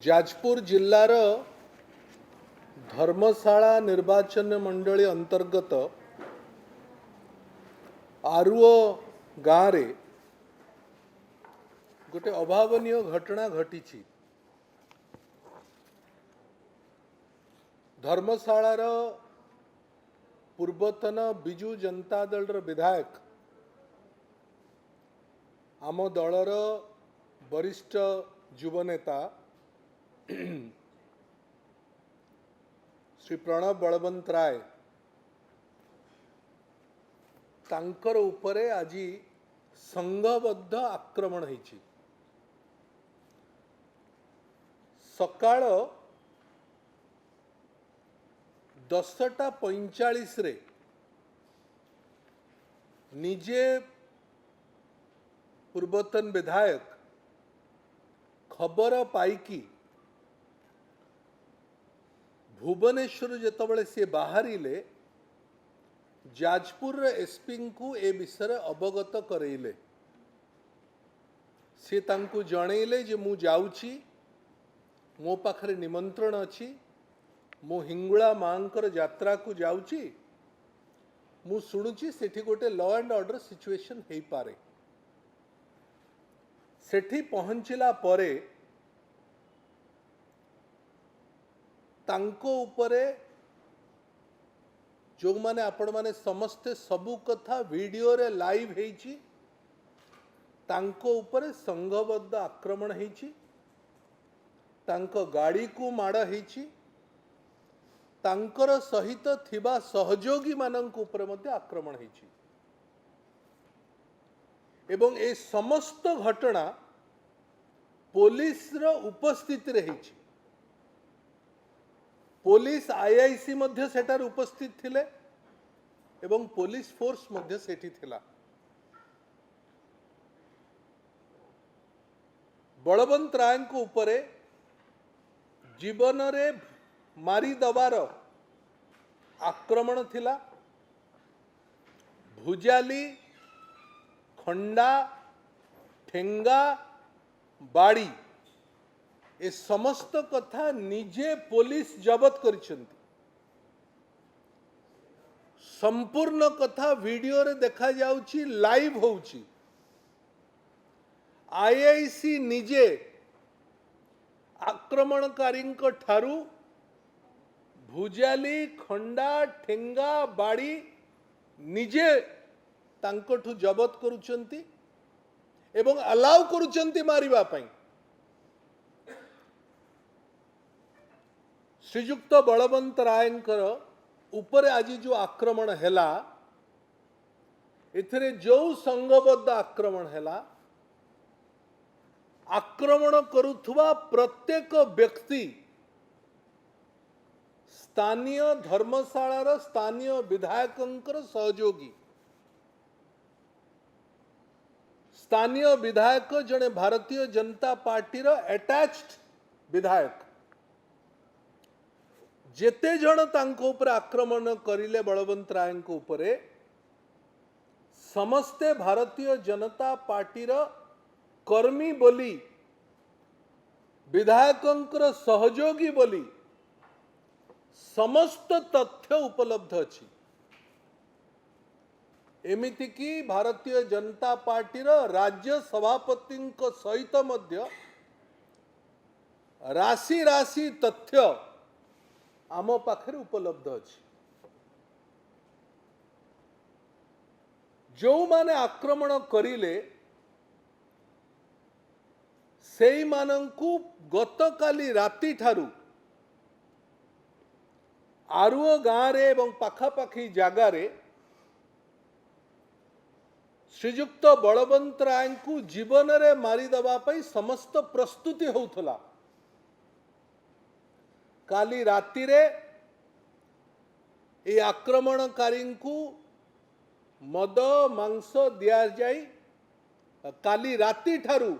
जाजपुर जिल्लार धर्मशाला निर्वाचन मंडली अंतर्गत आरुओ गाँव रे गोटे अभावनीय घटना घटी। धर्मशालार पूर्वतन बिजु जनता दल विधायक आम दलर वरिष्ठ युवनेता श्री प्रणव बलवंत राय तांकर उपरे आज संघबद्ध आक्रमण होईची। सकाळ 10:45 रे निजे पूर्वतन विधायक खबर पाईकी भुवनेश्वर जेतबळे से बाहरिले जाजपुर एसपी को ए विषय अवगत करेले। से तांकु जणैले जे मु जाउची, मो पाखरे निमंत्रण अछि, मु हिंगुळा मांकर यात्रा को जाउची, मु सुनुची सेठी गोटे लॉ एंड ऑर्डर सिचुएशन हेई पारे। सेठी पहुंचला परे तांको उपरे जो माने आपण माने समस्ते सबु कथा वीडियो रे लाइव हेची, तांको उपरे संघबद्ध आक्रमण हेची, तांको गाड़ी को माड़ हेची, तांकर सहित थिबा सहयोगी मानक उपरे मध्ये आक्रमण हेची। एवं ए समस्त घटना पुलिस रो उपस्थिति रे हेची। पुलिस आईआईसी मध्य सेटार उपस्थित थिले एवं पुलिस फोर्स मध्य सेठी थिला। बलवंत राय को उपरे जीवन रे मारी दबार आक्रमण थिला। भुजाली, खंडा, ठेंगा, बाड़ी ए समस्त कथा निजे पुलिस जबत करिसेंती। संपूर्ण कथा वीडियो रे देखा जाउची, लाइव होउची। आईआईसी निजे आक्रमणकारी ठारू भुजाली, खंडा, ठेंगा, बाड़ी निजे तांकठू जबत करुचंती एवं अलाउ करुचंती मारिबा पई। श्रीयुक्त बलवंत रायंकर ऊपर आज जो आक्रमण हैला, एथरे जो संघबद्ध आक्रमण हैला, आक्रमण करुथुवा प्रत्येक व्यक्ति स्थानीय धर्मशालार स्थानीय विधायकंकर सहयोगी। स्थानीय विधायक जने भारतीय जनता पार्टी रो अटैच्ड विधायक। जेते जन तांको ऊपर आक्रमण करिले बलवंत राय को ऊपरे, समस्ते भारतीय जनता पार्टी रो कर्मी बोली, विधायकंकर सहयोगी बोली समस्त तथ्य उपलब्ध अछि। एमिति कि भारतीय जनता पार्टी रो राज्य सभापति सहित मध्य राशि राशि तथ्य आम पाखरे उपलब्ध अछि। जो माने आक्रमण करिले सेई मानंकु गतकाली राति ठारू आरुओ गाँव रे एवं पाखापाखी जागा रे श्रीयुक्त बलवंत राय को जीवन रे मारी दबा पई समस्त प्रस्तुति होउथला। काली राति रे ए आक्रमणकारी को मद मांस दिया जाई, काली राति ठारू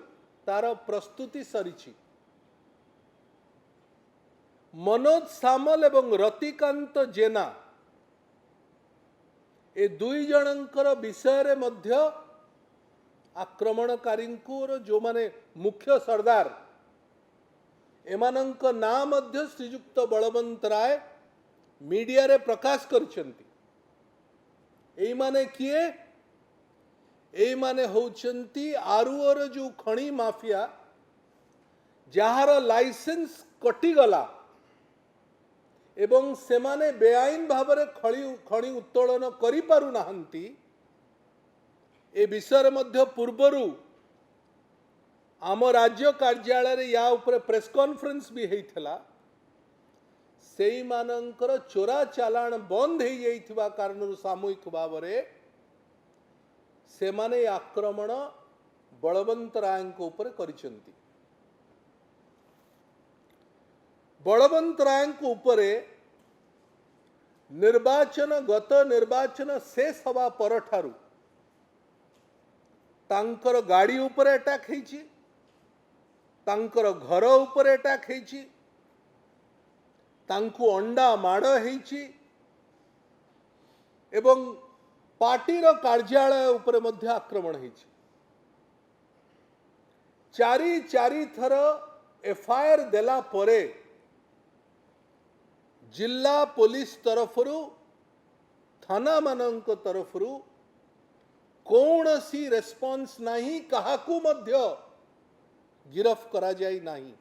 तार प्रस्तुति सरीची। मनोज सामल एवं रतिकांत जेना ए दुई जनंकर विषय रे मध्य आक्रमणकारी जो माने मुख्य सरदार एमानंक ना मध्य श्रीजुक्त बलवंत राय मीडिया रे प्रकाश करछंती। एई माने किए? एई माने होउछंती आरुअर जो खणी माफिया जहार लाइसेंस कटि गला एवं सेमाने बेआईन भावरे खणी उत्तोलन करि पारु नाहंती। ए विषय मध्य पूर्वरु आम राज्य कार्यालय या उपरे प्रेस कॉन्फ्रेंस भी होइथिला। सेई मानंकर चोरा चालान बंद हो जाइथिबा कारणरु सामूहिक भावरे सेमाने आक्रमण बलवंत रायଙ୍କ उपरे करिसंती। बलवंत रायଙ୍କ उपरे गत निर्वाचन शेष हवा परठारु तांकर गाड़ी उपरे अटैक हेछि, तांकर घर उपरे अटैक हेछि, तांकु अंडा माड़ हेछि एवं पार्टीर कार्यालय उपरे मध्य आक्रमण हेछि। चारि थर एफआईआर देला परे जिला पुलिस तरफरु थाना मानक तरफरु कौन सी रेस्पॉन्स नहीं, काहाकू मध्य गिरफ करा जाई नहीं।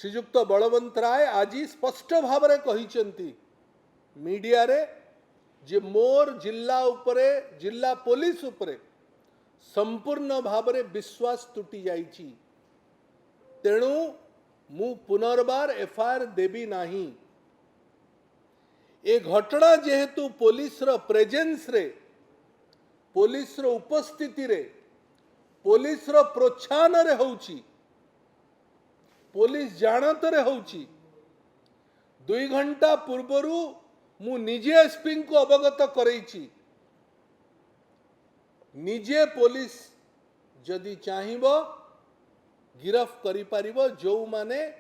श्रीजुक्त बलवंत राय आज स्पष्ट भाव में कहिसंती मीडिया रे जे मोर जिला उपरे जिला पुलिस उपरे संपूर्ण भाव में विश्वास तुटी जाइछि, तेणु मु पुनर्बार एफआईआर देबी नहीं। ए घटना जेहेतु पुलिस रो प्रेजेंस रे, पुलिस रो उपस्थिति रे, पुलिस रो प्रोत्साहन रे होउछि, पुलिस जानत रे होउछि। 2 घंटा पूर्वरु मु निजे एसपी को अवगत करैछि। निजे पुलिस जदि चाहिबो गिरफ करि पारिबो जो माने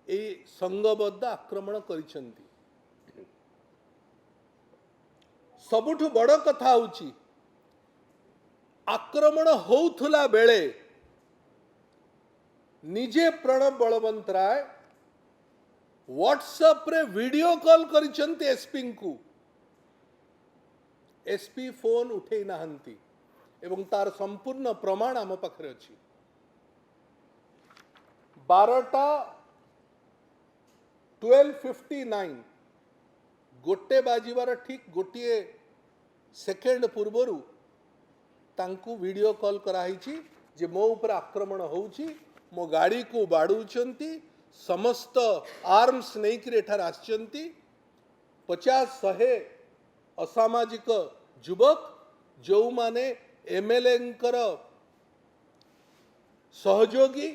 ए संगबद्ध आक्रमण करिसंती। सबुठु बड़ कथा होउछि आक्रमण होउथुला बेले निजे प्रणब बलवंत राय व्हाट्सएप रे वीडियो कॉल करिसंती एसपी को। एसपी फोन उठे नाहंती एवं तार संपूर्ण प्रमाण आम पाखरे अछि। 12:59 गोटे बाजिबार ठीक गोटे सेकेंड पूर्वरु तांकु वीडियो कॉल कराइछि जे मो ऊपर आक्रमण होउछि, मो गाड़ी को बाड़ुचंती, समस्त आर्म्स नहीं कि एठार आछंती, 50-100 असामाजिक युवक जो माने एमएलए सहयोगी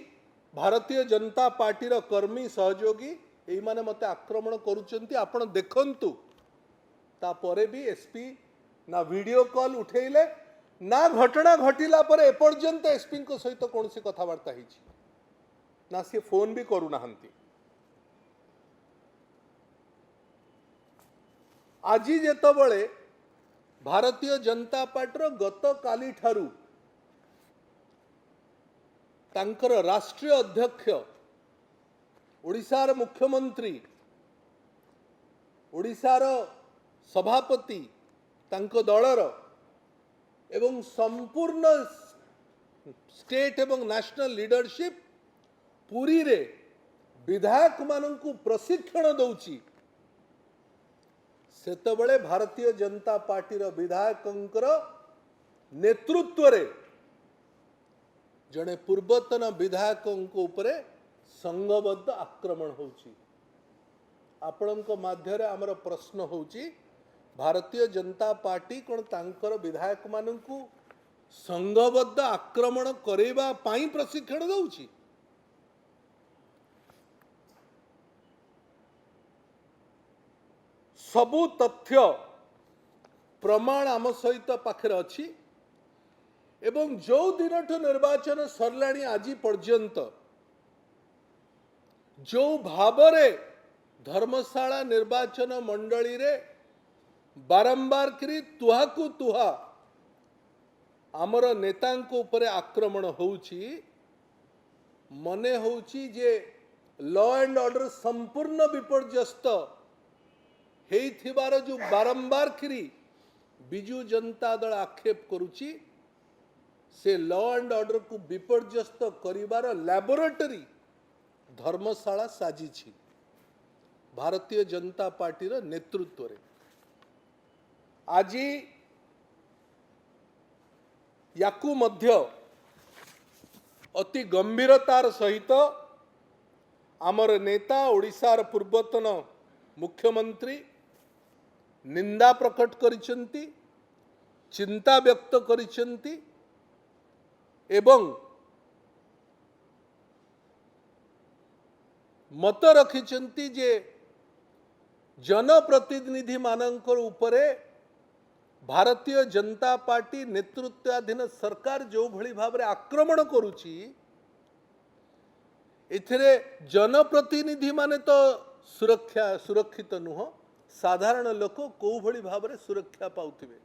भारतीय जनता पार्टी रो कर्मी सहयोगी एई माने मते आक्रमण करूचंती। आपण देखंतु तापरे भी एसपी ना वीडियो कॉल उठेइले ना घटना घटिला पर एपर्यंत एसपी को सहित कौन सी कथबार्ता होइछि ना सी फोन भी करू नाहंती। आज जेतबळे भारतीय जनता पार्टी गत काली ठारू तांकर राष्ट्रीय अध्यक्ष, ओडिशार मुख्यमंत्री, ओडिशार सभापति, तांको दलर एवं संपूर्ण स्टेट एवं नेशनल लीडरशिप पुरी रे विधायक मानंकु प्रशिक्षण दउची। सेतबळे भारतीय जनता पार्टी रो विधायकंकर नेतृत्व रे जड़े पूर्वतन विधायक उपरे संगबद्ध आक्रमण होउची। आपणक माध्यरे आमर प्रश्न होउची भारतीय जनता पार्टी कोन तांकर विधायक मानंकु संगबद्ध आक्रमण करेबा पाई प्रशिक्षण दउची। सबु तथ्य प्रमाण आम सहित पाखरे अछि एवं जो दिन निर्वाचन सरलाणी आज पर्यंत जो भावरे धर्मशाला निर्वाचन मंडली रे बारंबार करी तुहाकु तुहा आमर नेतांको उपरे आक्रमण होउची, मने होउची जे लॉ एंड ऑर्डर संपूर्ण विपर्यस्त हेइथिबार जो बारंबार किरी बिजू जनता दल आक्षेप करुची से लॉ एंड ऑर्डर को विपर्यस्त करिवार लैबोरेटरी धर्मशाला साजी भारतीय जनता पार्टी नेतृत्व रे आज याकू मध्य अति गंभीरतार सहित आमर नेता ओडिशार पूर्वतन मुख्यमंत्री निंदा प्रकट करिसेंती चिंता व्यक्त करिसेंती एवं मत रखिसेंती जे जनप्रतिनिधि मानकर उपरे भारतीय जनता पार्टी नेतृत्वाधीन सरकार जो भली भाव में आक्रमण करुची एथिरे जनप्रतिनिधि माने तो सुरक्षित नुह साधारण लोक को भली भाव में सुरक्षा पाउथिबे।